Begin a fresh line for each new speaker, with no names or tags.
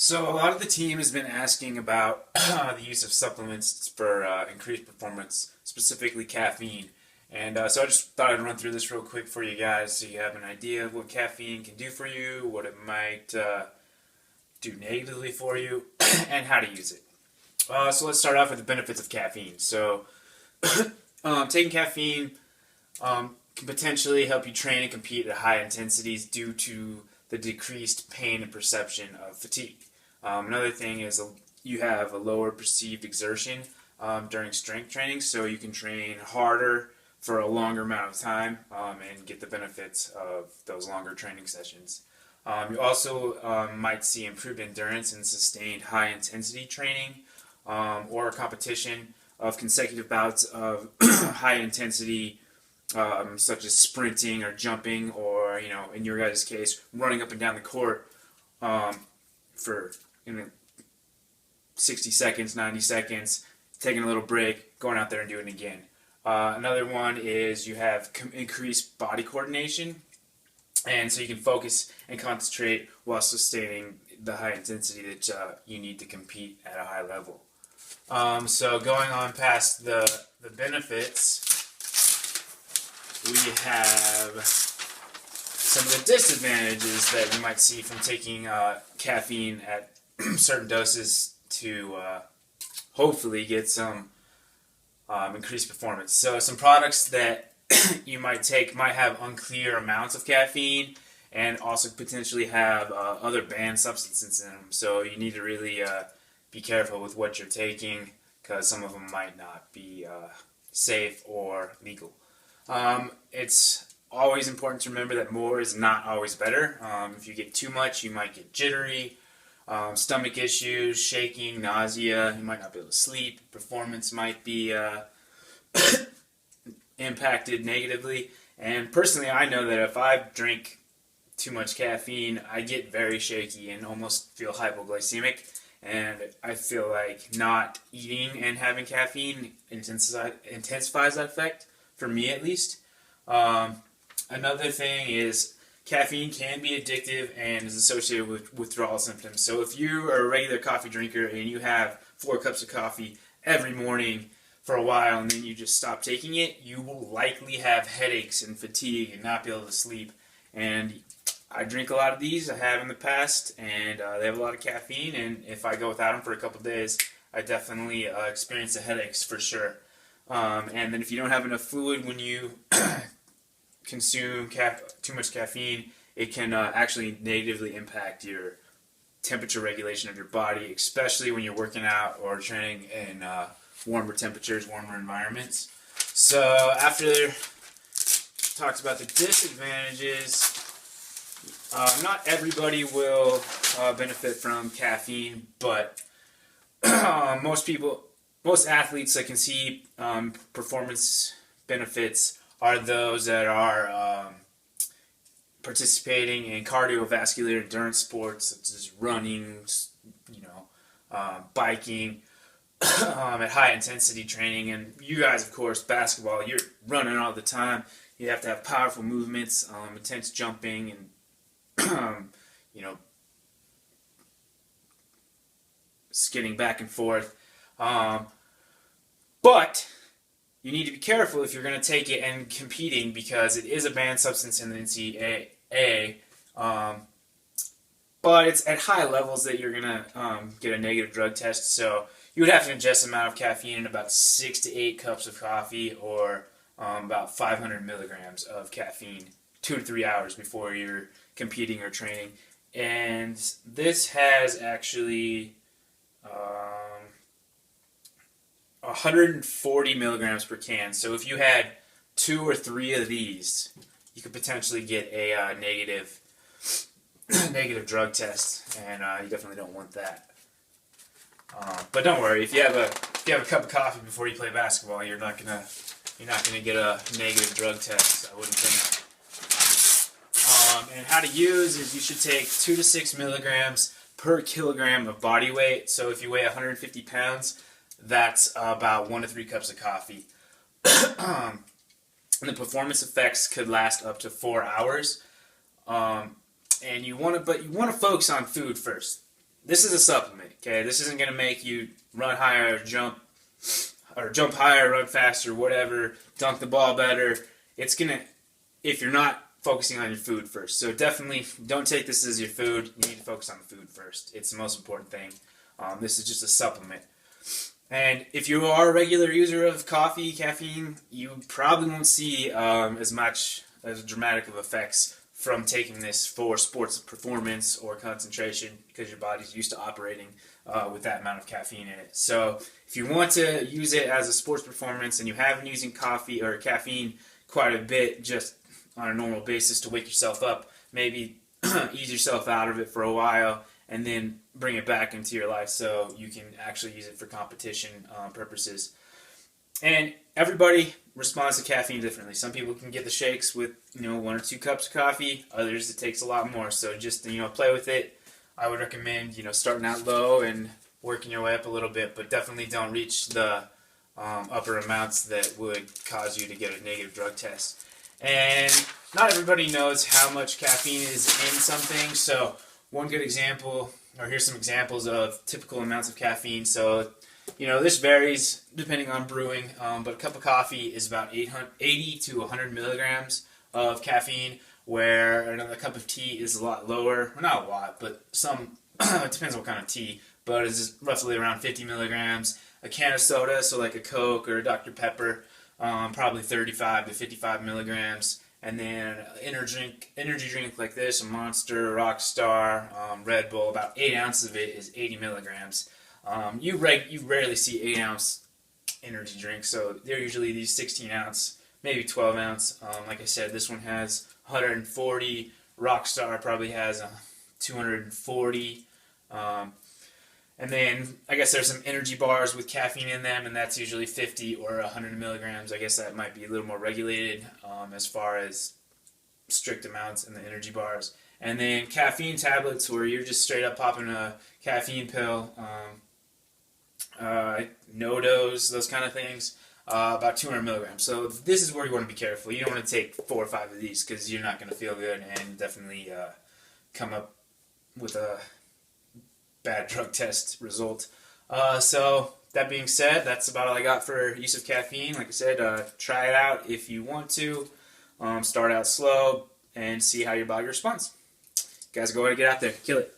So a lot of the team has been asking about the use of supplements for increased performance, specifically caffeine. And so I just thought I'd run through this real quick for you guys so you have an idea of what caffeine can do for you, what it might do negatively for you, and how to use it. So let's start off with the benefits of caffeine. So taking caffeine can potentially help you train and compete at high intensities due to the decreased pain and perception of fatigue. Another thing is you have a lower perceived exertion during strength training, so you can train harder for a longer amount of time and get the benefits of those longer training sessions. You also might see improved endurance and sustained high-intensity training or competition of consecutive bouts of high-intensity such as sprinting or jumping or, in your guys' case, running up and down the court for 60 seconds, 90 seconds, taking a little break, going out there and doing it again. Another one is you have increased body coordination, and so you can focus and concentrate while sustaining the high intensity that you need to compete at a high level. So going on past the benefits, we have some of the disadvantages that you might see from taking caffeine at certain doses to hopefully get some increased performance. So some products that you might take might have unclear amounts of caffeine and also potentially have other banned substances in them. So you need to really be careful with what you're taking because some of them might not be safe or legal. It's always important to remember that more is not always better. If you get too much, you might get jittery, stomach issues, shaking, nausea. You might not be able to sleep. Performance might be impacted negatively. And personally, I know that if I drink too much caffeine, I get very shaky and almost feel hypoglycemic. And I feel like not eating and having caffeine intensifies that effect, for me at least. Another thing is caffeine can be addictive and is associated with withdrawal symptoms. So if you are a regular coffee drinker and you have 4 cups of coffee every morning for a while and then you just stop taking it, you will likely have headaches and fatigue and not be able to sleep. And I drink a lot of these, I have in the past, and they have a lot of caffeine, and if I go without them for a couple days, I definitely experience the headaches for sure. And then if you don't have enough fluid when you consume too much caffeine, it can actually negatively impact your temperature regulation of your body, especially when you're working out or training in warmer temperatures, warmer environments. So after talked about the disadvantages, not everybody will benefit from caffeine, but most athletes that can see performance benefits are those that are participating in cardiovascular endurance sports such as running, biking, at high intensity training. And you guys, of course, basketball, you're running all the time. You have to have powerful movements, intense jumping, and skidding back and forth. But you need to be careful if you're going to take it and competing because it is a banned substance in the NCAA. But it's at high levels that you're going to get a negative drug test. So you would have to ingest the amount of caffeine in about 6 to 8 cups of coffee or about 500 milligrams of caffeine 2 to 3 hours before you're competing or training. And this has actually 140 milligrams per can. So if you had 2 or 3 of these, you could potentially get a negative drug test, and you definitely don't want that. But don't worry, if you have a cup of coffee before you play basketball, you're not gonna get a negative drug test, I wouldn't think. And how to use is you should take 2 to 6 milligrams per kilogram of body weight. So if you weigh 150 pounds, that's about 1 to 3 cups of coffee. And the performance effects could last up to 4 hours. And you want to focus on food first. this is a supplement. Okay, this isn't going to make you run higher, or jump higher, run faster, whatever, dunk the ball better. It's gonna, if you're not focusing on your food first. So definitely don't take this as your food. You need to focus on the food first. It's the most important thing. This is just a supplement. And if you are a regular user of coffee, caffeine, you probably won't see as dramatic of effects from taking this for sports performance or concentration, because your body's used to operating with that amount of caffeine in it. So if you want to use it as a sports performance and you have been using coffee or caffeine quite a bit just on a normal basis to wake yourself up, maybe ease yourself out of it for a while and then bring it back into your life so you can actually use it for competition purposes. And everybody responds to caffeine differently. Some people can get the shakes with 1 or 2 cups of coffee. Others, it takes a lot more. So just play with it. I would recommend starting out low and working your way up a little bit, but definitely don't reach the upper amounts that would cause you to get a negative drug test. And not everybody knows how much caffeine is in something. So one good example, or here's some examples of typical amounts of caffeine. So this varies depending on brewing, but a cup of coffee is about 80 to 100 milligrams of caffeine, where another cup of tea is a lot lower. Well, not a lot, but some. It depends on what kind of tea, but it's roughly around 50 milligrams. A can of soda, so like a Coke or a Dr. Pepper, probably 35 to 55 milligrams. And then energy drink like this, a Monster, Rockstar, Red Bull, about 8 ounces of it is 80 milligrams. You rarely see 8-ounce energy drinks, so they're usually these 16-ounce, maybe 12-ounce. Like I said, this one has 140. Rockstar probably has 240. And then I guess there's some energy bars with caffeine in them, and that's usually 50 or 100 milligrams. I guess that might be a little more regulated as far as strict amounts in the energy bars. And then caffeine tablets, where you're just straight up popping a caffeine pill, no-dose, those kind of things, about 200 milligrams. So this is where you want to be careful. You don't want to take 4 or 5 of these because you're not going to feel good and definitely come up with a bad drug test result. So that being said, that's about all I got for use of caffeine. Like I said, try it out if you want to. Start out slow and see how your body responds. Guys, go ahead and get out there. Kill it.